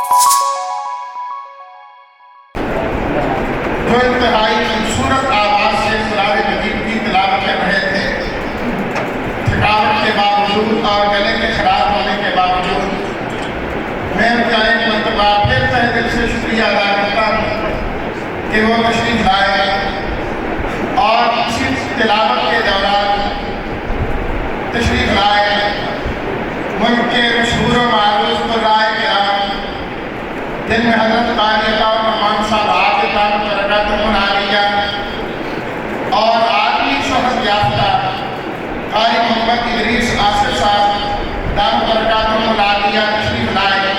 جو انتہائی خوبصورت آواز سے قرآن مجید کی تلاوت کر رہے تھے، تھکاوٹ کے باوجود اور گلے کے خراب ہونے کے باوجود میں ان کا ایک مرتبہ پھر تہ دل سے شکریہ ادا کرتا ہوں کہ وہ تشریف لائے اور اسی تلاوت کے دوران تشریف لائے ملک کے مشہور و معروف قرائے کرام جن میں حضرت قاری عطا الرحمن صاحب عاطفہ برکاتہ عالیہ اور عالمی شہرت یافتہ قاری محمد ادریس آصف صاحب دام برکاتہ عالیہ تشریف لائے۔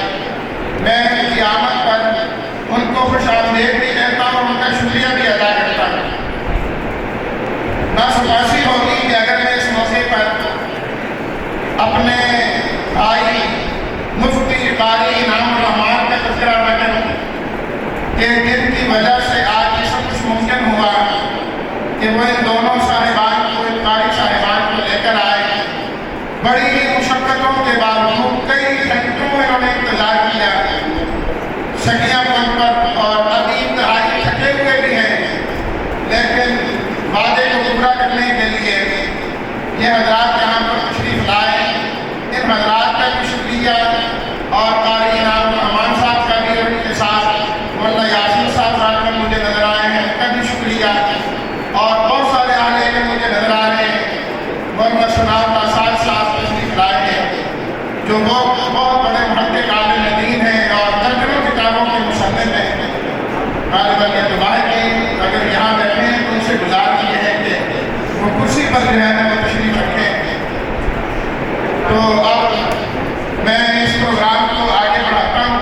میں قیامت پر ان کو خوش آمدید بھی کہتا ہوں اور ان کا شکریہ بھی ادا کرتا ہوں۔ ناسپاسی ہوگی کہ اگر میں اس موقع پر اپنے بھائی مفتی قاری انعام الرحمان کا تذکرہ نہ کروں کہ جن کی وجہ سے آج یہ سب کچھ ممکن ہوا کہ وہ ان دونوں صاحبان کو، ان قاری صاحبان کو لے کر آئے۔ بڑی مشقتوں کے باوجود کئی گھنٹوں انہوں نے انتظار کیا، سکیاں پن پر، اور ابھی انتہائی تھکے ہوئے بھی ہیں، لیکن وعدے کو پورا کرنے کے لیے یہ حضرات یہاں پر تشریف لائے۔ ان حضرات کا بھی شکریہ اور قاری انعام الرحمان صاحب کا بھی، اور ان کے ساتھ مولانا یاسین صاحب مجھے نظر آئے ہیں، ان کا بھی شکریہ، اور بہت سارے اہل علم مجھے نظر آ رہے ہیں۔ مولانا سناب آساد صاحب تشریف لائے ہیں جو بہت بڑے محقق عالم دین ہیں اور درجنوں کتابوں کے مصنف ہیں۔ غالباً یہ دعا ہے کہ اگر یہاں بیٹھے ہیں تو ان سے گزارش یہ ہے کہ وہ کرسی پر جو ہے نا وہ تشریف رکھیں۔ تو اب میں اس پروگرام کو آگے بڑھاتا ہوں۔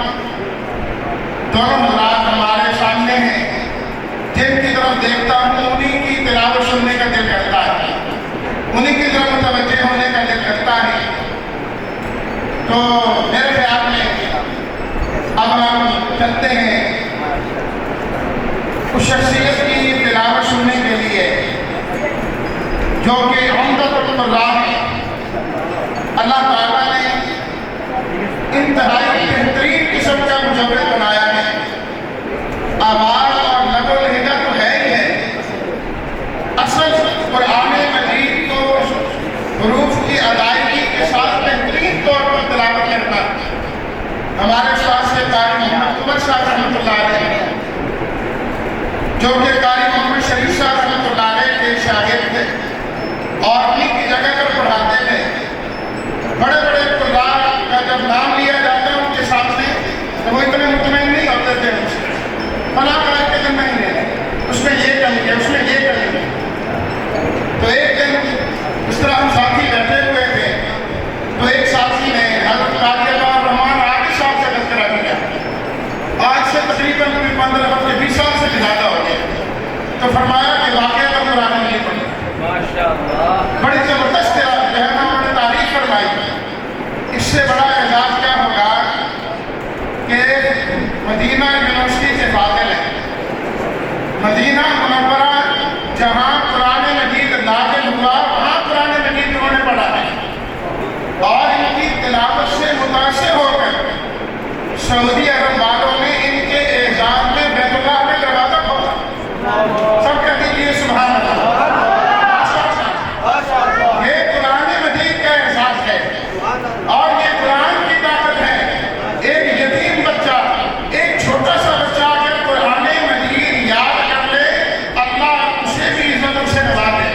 دونوں حضرات ہمارے سامنے ہیں، جن کی طرف دیکھتا ہوں انہیں کی تلاوت سننے کا دل کرتا ہے، انہیں کی طرف متوجہ ہونے کا دل کرتا ہے۔ تو میرے خیال میں اب ہم چلتے ہیں اس شخصیت کی تلاوت سننے کے لیے جو کہ عمدۃ القراء ہے۔ اللہ تعالیٰ نے انتہائی بہترین قسم کا مجود بنایا ہے۔ آواز اور لب و لہجہ تو ہے ہی ہے، اصل قرآن مجید کو حروف کی ادائیگی کے ساتھ بہترین طور پر تلاوت کرنا ہمارے ساتھ سے قاری محمد عمر صاحب رحمۃ اللہ علیہ، جو کہ قاری محمد شریف صاحب رحمۃ اللہ علیہ کے شاگرد تھے اور انہیں کی جگہ پر پڑھاتے تھے۔ بڑے بڑے قراء کا جب نام لیا جاتا ہے ان کے سامنے تو وہ اتنے مطمئن نہیں ہوتے تھے ان سے، فلاں قرآن کے دن نہیں ہے، اس میں یہ کمی ہے، اس میں یہ کمی ہے۔ تو ایک دن اس طرح ہم ساتھی بیٹھے ہوئے تھے تو ایک ساتھی نے حضرت قاری عطا الرحمان عاقل صاحب سے تذکرہ کیا، آج سے تقریباً 15 ہفتے 20 سال سے زیادہ ہو گئے، تو فرمایا کہ واقعہ کا قرآن نہیں پڑھا۔ بڑی زبردست جو ہے انہوں نے تعریف فرمائی۔ اس سے بڑا اعزاز کیا ہوگا کہ مدینہ یونیورسٹی سے فاضل ہے، مدینہ منورہ جہاں قرآن مجید نازل ہوا وہاں قرآن مجید انہوں نے پڑھا ہے، اور ان کی تلاوت سے متاثر ہو کر سعودی عرب والوں نے ان کے اعزاز میں بیت اللہ میں دروازہ کھولا۔ سب کہہ دیجیے سبحان اللہ۔ یہ قرآن مجید کا احساس ہے اور یہ قرآن کی طاقت ہے۔ ایک یتیم بچہ، ایک چھوٹا سا بچہ اگر قرآن مجید یاد کر لے، اللہ اسے بھی عزت سے نوازے،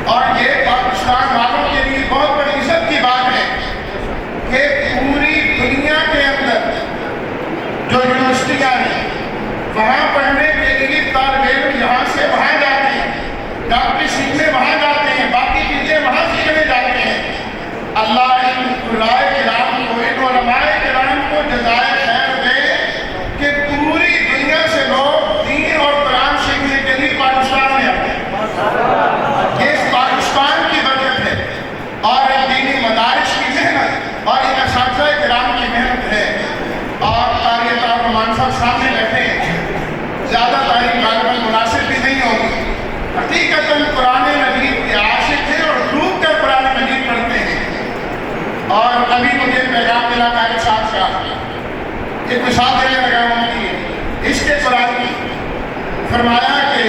اور یہ پاکستان والوں کے لیے بہت بڑی عزت کی بات ہے کہ پوری دنیا کے اندر جو یونیورسٹیاں ہیں وہاں پڑھنے کے لیے طالب علم یہاں سے وہاں جاتے ہیں، ڈاکٹری سیکھنے وہاں جاتے ہیں، باقی چیزیں وہاں سیکھنے جاتے ہیں۔ اللہ ان قرائے کرام کو، ان علماء کرام کو جزائے خیر دے کہ پوری دنیا سے لوگ دین اور قرآن سیکھنے کے لیے پاکستان میں آتے ہیں۔ یہ اس پاکستان کی برکت ہے اور دینی مدارس کی محنت اور ان اساتذہ کرام کی محنت ہے۔ اور قاری عطا الرحمان صاحب سامنے بیٹھے ہیں، زیادہ تعریف غالباً مناسب بھی نہیں ہوگی، حقیقتاً قرآن مجید کے عاشق ہیں اور ڈوب کر قرآن مجید پڑھتے ہیں۔ اور ابھی مجھے پیغام ملا قاری صاحب کا एक मिसाल देने लगा उनकी इश्क कुरान की। फरमाया कि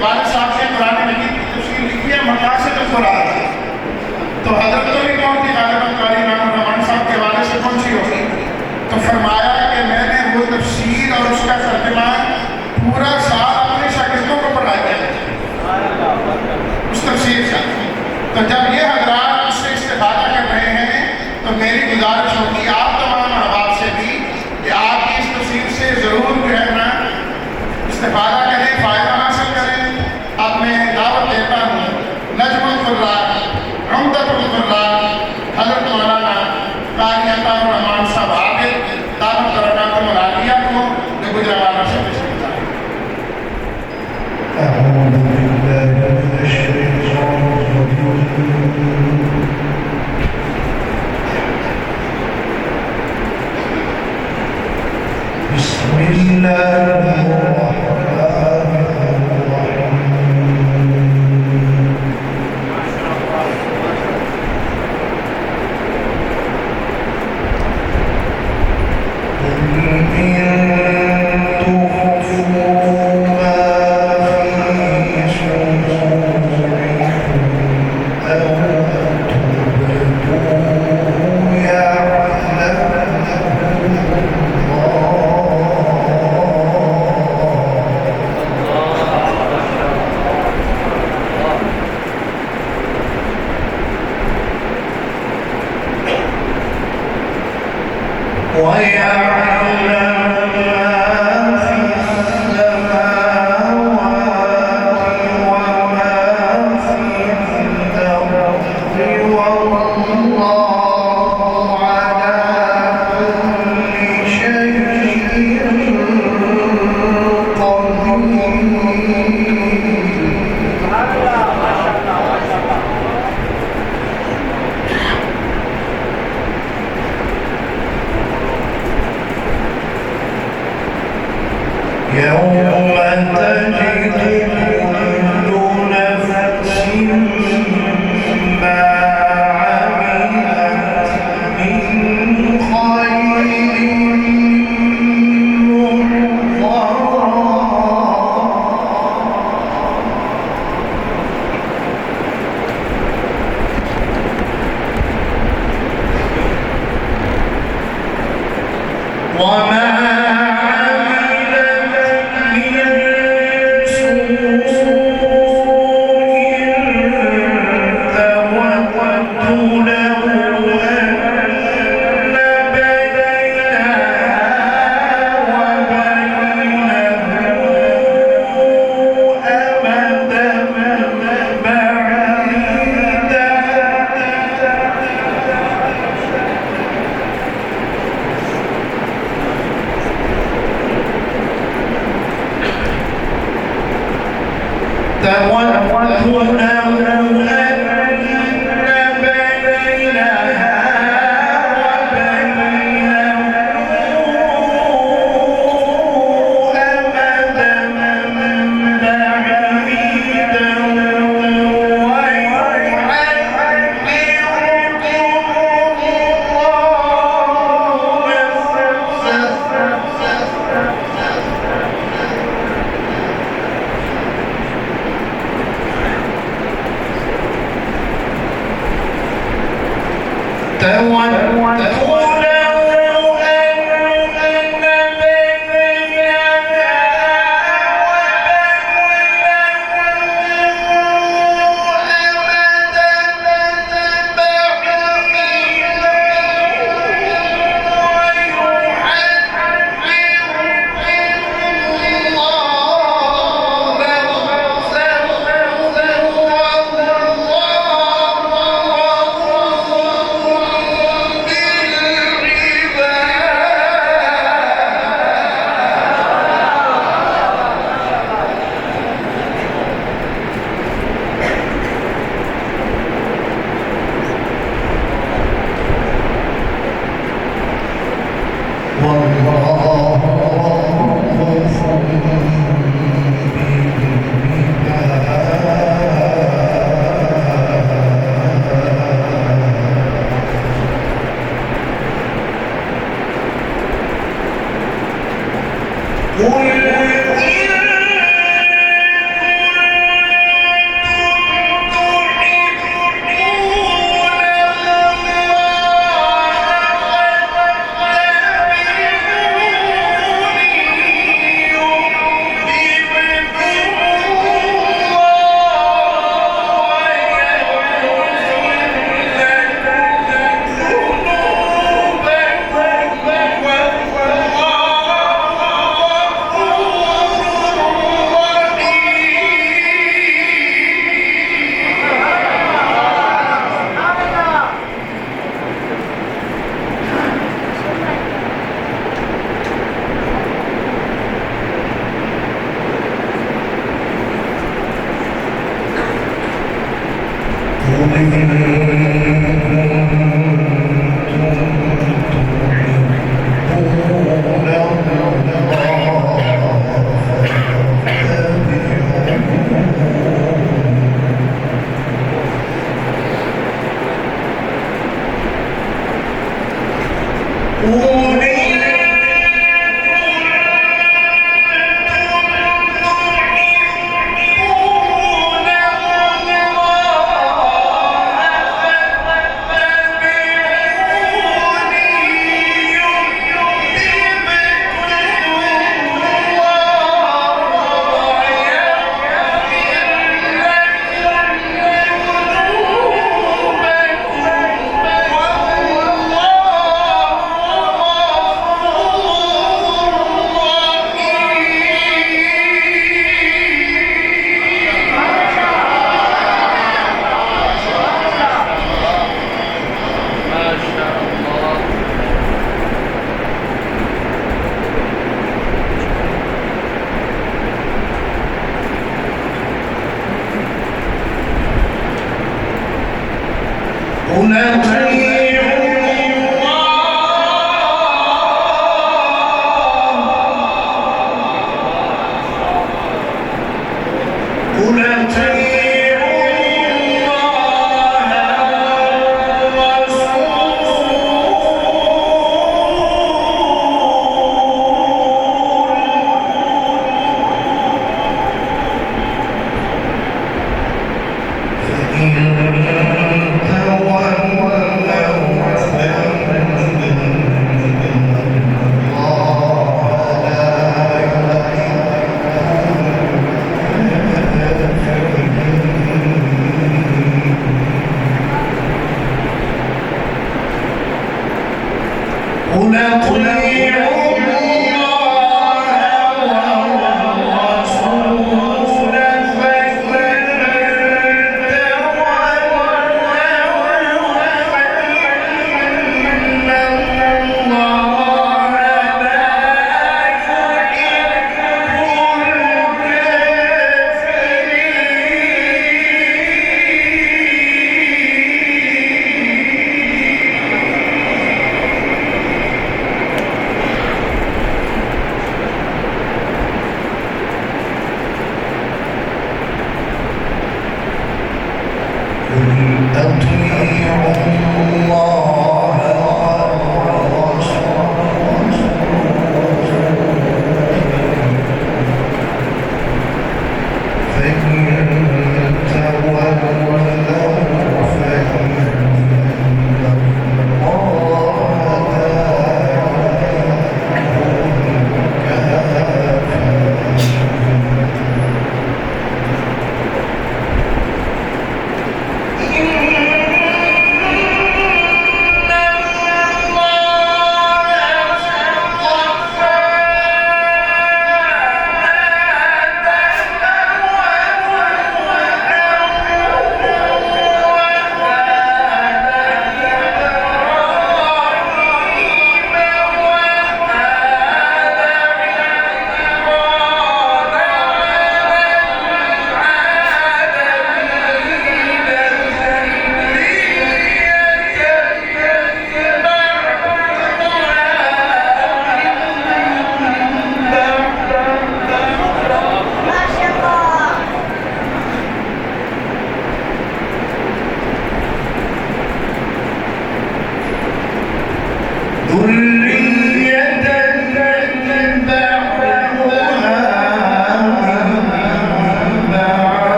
वालिद साहब से कुरान मजीद की तफसीर लिखी है मकासद कुरान, तो हजरत तो भी कौन थी गालिबन कारी इमाम रहमान साहब के हवाले से कौन सी होगी, तो फरमाया कि मैंने वो तफसीर और उसका तर्जुमा पूरा साल अपने शागिर्दों को पढ़ाया उस तफसीर का। तो जब ये हजरात उससे इस्तेफादा कर रहे हैं तो मेरी गुजारिश होगी आप तमाम अहबाब से भी कि आप इस तफसीर से ज़रूर जो है ना इस्तेफादा करें, फ़ायदा हासिल करें। अब मैं दावत देता हूँ नजमुल कुर्रान उम्दतुल कुर्रान हज़रत मौलाना कारी अताउर रहमान साहब आबिद दामत बरकातुहुल आलिया को जो गुजरावाला से तशरीफ़ लाए। أعوذ بالله من الشيطان الرجيم بسم الله الرحمن الرحيم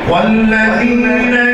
والذين